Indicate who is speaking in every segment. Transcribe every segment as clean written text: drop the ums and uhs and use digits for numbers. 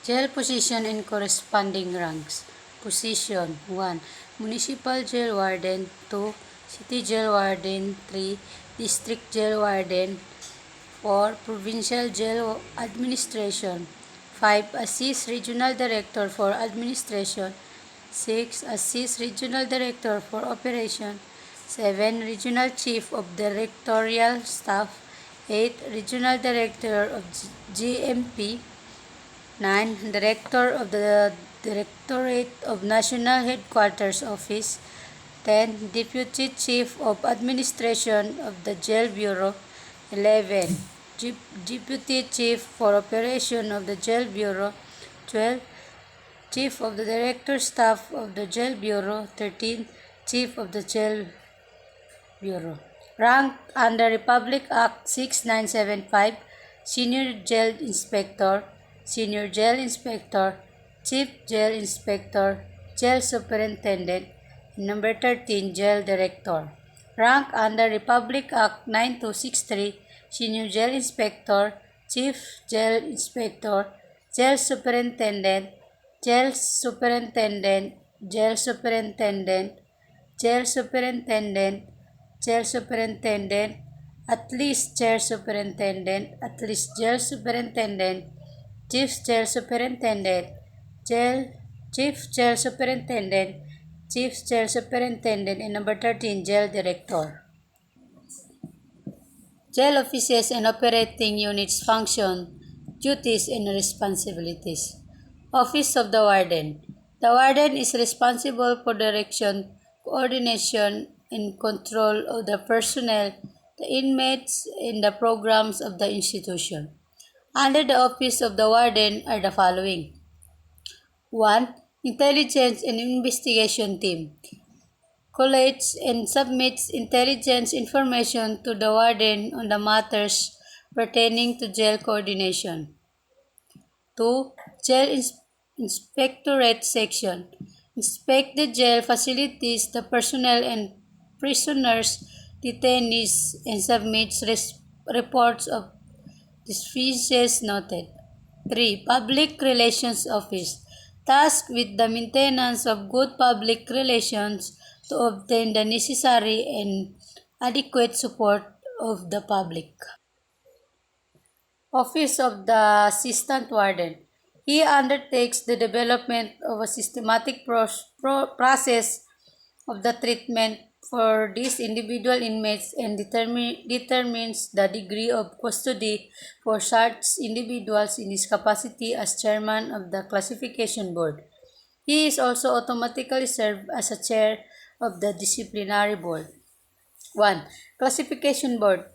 Speaker 1: Jail position and corresponding ranks. Position 1. Municipal Jail Warden. 2. City Jail Warden. 3. District Jail Warden. 4. Provincial Jail Administration. 5. Assist Regional Director for Administration. 6. Assist Regional Director for Operation. 7. Regional Chief of Directorial Staff. 8. Regional Director of GMP. 9. Director of the Directorate of National Headquarters Office. 10. Deputy Chief of Administration of the Jail Bureau. 11. Deputy Chief for Operation of the Jail Bureau. 12. Chief of the Director Staff of the Jail Bureau. 13. Chief of the Jail Bureau. Ranked under Republic Act 6975, Senior Jail Inspector, Senior Jail Inspector, Chief Jail Inspector, Jail Superintendent, and number 13, Jail Director. Ranked under Republic Act 9263, Senior Jail Inspector, Chief Jail Inspector, Jail Superintendent, Jail Superintendent, Jail Superintendent, Jail Superintendent, Chair Superintendent, at least Chair Superintendent, at least Jail Superintendent, Chief Jail Superintendent, Jail, Chief Jail Superintendent, Chief Jail Superintendent, and number 13, Jail Director. Jail offices and operating units function, duties, and responsibilities. Office of the Warden. The Warden is responsible for direction, coordination, and control of the personnel, the inmates, and the programs of the institution. Under the Office of the Warden are the following. 1. Intelligence and Investigation Team. Collates and submits intelligence information to the warden on the matters pertaining to jail coordination. 2. Jail Inspectorate Section. Inspect the jail facilities, the personnel and prisoners, detainees, and submits reports of deficiencies noted. 3. Public Relations Office. Tasked with the maintenance of good public relations to obtain the necessary and adequate support of the public. Office of the Assistant Warden. He undertakes the development of a systematic process of the treatment for these individual inmates and determines the degree of custody for such individuals in his capacity as chairman of the classification board. He is also automatically served as a chair of the disciplinary board. 1. Classification Board.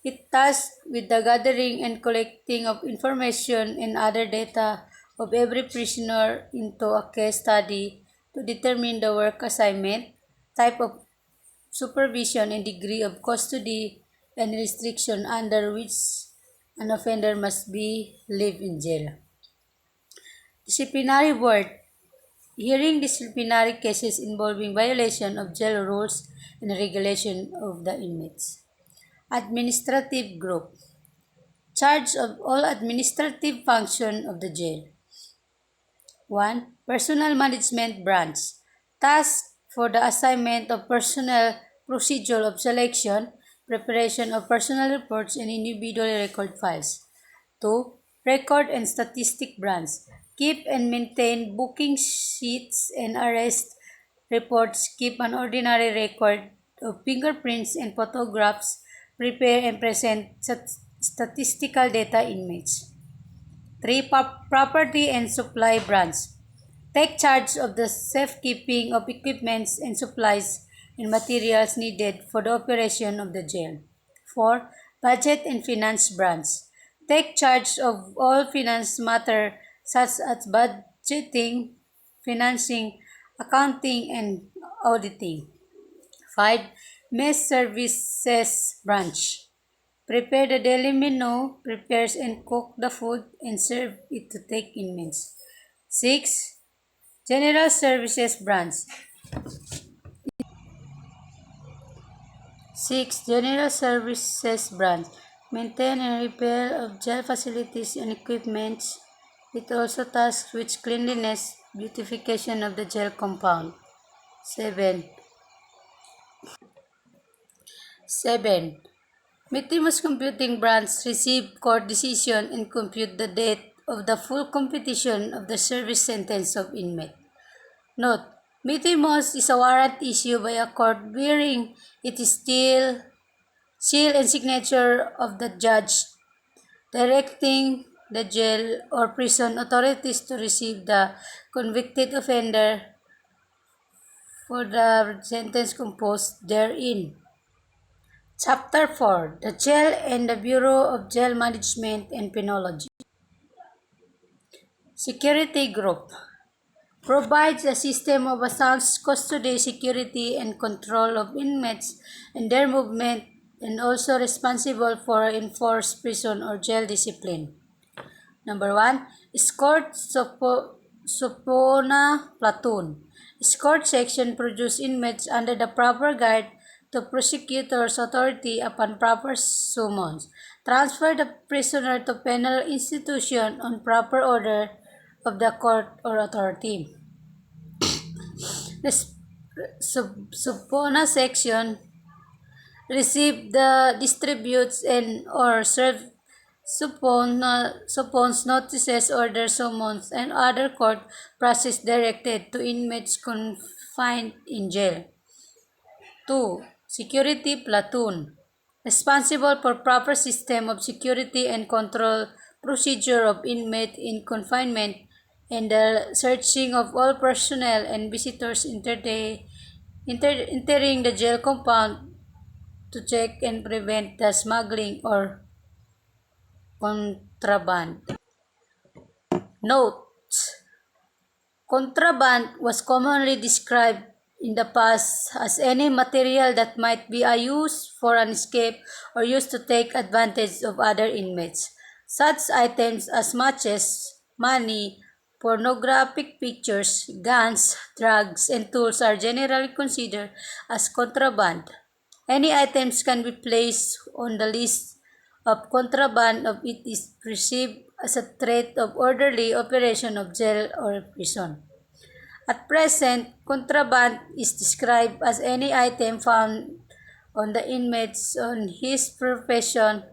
Speaker 1: It tasked with the gathering and collecting of information and other data of every prisoner into a case study to determine the work assignment, type of supervision, and degree of custody and restriction under which an offender must be live in jail. Disciplinary Board. Hearing disciplinary cases involving violation of jail rules and regulation of the inmates. Administrative Group. Charge of all administrative function of the jail. 1. Personnel Management Branch. Task for the assignment of personnel, procedure of selection, preparation of personnel reports, and individual record files. 2. Record and Statistic Branch. Keep and maintain booking sheets and arrest reports. Keep an ordinary record of fingerprints and photographs. Prepare and present statistical data inmates. 3. Property and Supply Branch. Take charge of the safekeeping of equipments and supplies and materials needed for the operation of the jail. 4. Budget and Finance Branch. Take charge of all finance matters such as budgeting, financing, accounting, and auditing. 5. Mess Services Branch. Prepare the daily menu, prepares and cook the food, and serve it to take inmates. 6. General Services Branch. 6. General Services Branch. Maintain and repair of jail facilities and equipments. It also tasks with cleanliness, beautification of the jail compound. 7. 7. Metimus Computing Branch receive court decision and compute the date of the full competition of the service sentence of inmate. Note: Metimus is a warrant issued by a court bearing it is still seal and signature of the judge, directing the jail or prison authorities to receive the convicted offender for the sentence composed therein. Chapter 4: The Jail and the Bureau of Jail Management and Penology. Security Group provides a system of assault custody, security, and control of inmates and their movement, and also responsible for enforced prison or jail discipline. Number 1, Escort Supona Platoon. Escort section produce inmates under the proper guard to prosecutor's authority upon proper summons. Transfer the prisoner to penal institution on proper order of the court or authority. The Supona section receive the distributes and or serve suppons, notices, orders, summons, and other court process directed to inmates confined in jail. 2. Security Platoon responsible for proper system of security and control procedure of inmate in confinement and the searching of all personnel and visitors entering the jail compound to check and prevent the smuggling or contraband. Note: Contraband was commonly described in the past as any material that might be used for an escape or used to take advantage of other inmates. Such items as matches, money, pornographic pictures, guns, drugs, and tools are generally considered as contraband. Any items can be placed on the list of contraband if it is perceived as a threat of orderly operation of jail or prison. At present, contraband is described as any item found on the inmates on his profession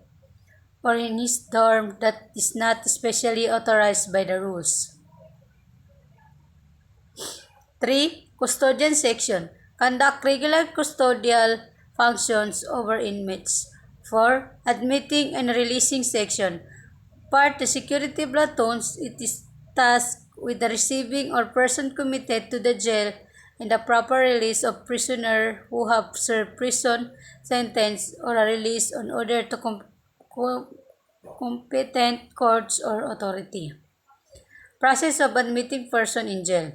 Speaker 1: or in his dorm that is not specially authorized by the rules. 3. Custodian section conduct regular custodial functions over inmates. 4. Admitting and releasing section part the security platoons, it is tasked with the receiving or person committed to the jail and the proper release of prisoner who have served prison sentence or a release on order to competent courts or authority. Process of admitting person in jail.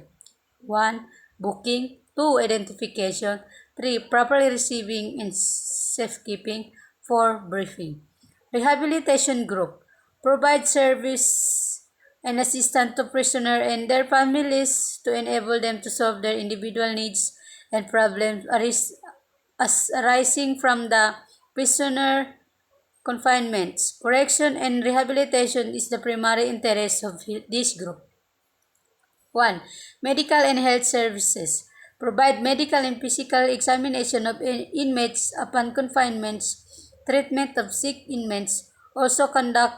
Speaker 1: 1. Booking. 2. Identification. 3. Properly receiving and safekeeping. 4. Briefing. Rehabilitation Group provide service and assistance to prisoners and their families to enable them to solve their individual needs and problems arising from the prisoner confinements. Correction and rehabilitation is the primary interest of this group. 1. Medical and health services provide medical and physical examination of inmates upon confinements, treatment of sick inmates, also conduct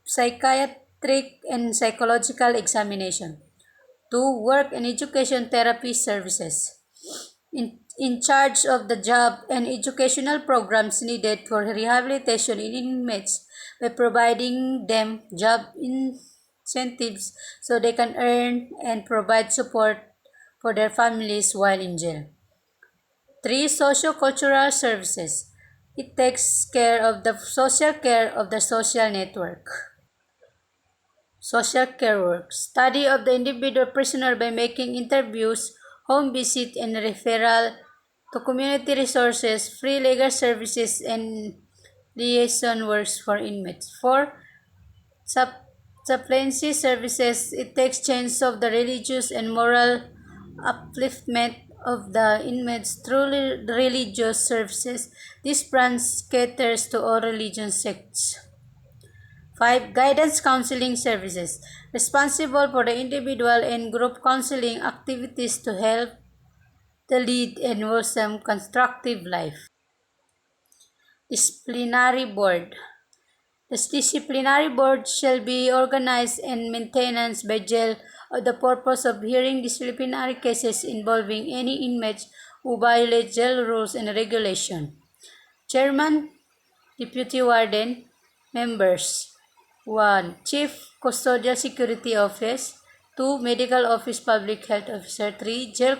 Speaker 1: psychiatric and psychological examination. 2. Work and education therapy services. In charge of the job and educational programs needed for rehabilitation in inmates by providing them job incentives so they can earn and provide support for their families while in jail. 3. Socio-cultural services. It takes care of the social care of the social network. Social care work. Study of the individual prisoner by making interviews, home visit, and referral to community resources, free legal services, and liaison works for inmates. 4. Chaplaincy services. It takes change of the religious and moral upliftment of the inmates through religious services. This branch caters to all religion sects. 5. Guidance counseling services, responsible for the individual and group counseling activities to help the lead and wholesome constructive life. Disciplinary board. The disciplinary board shall be organized and maintained by jail for the purpose of hearing disciplinary cases involving any inmates who violate jail rules and regulation. Chairman, Deputy Warden, Members. 1. Chief Custodial Security Office. 2. Medical Office Public Health Officer. 3. Jail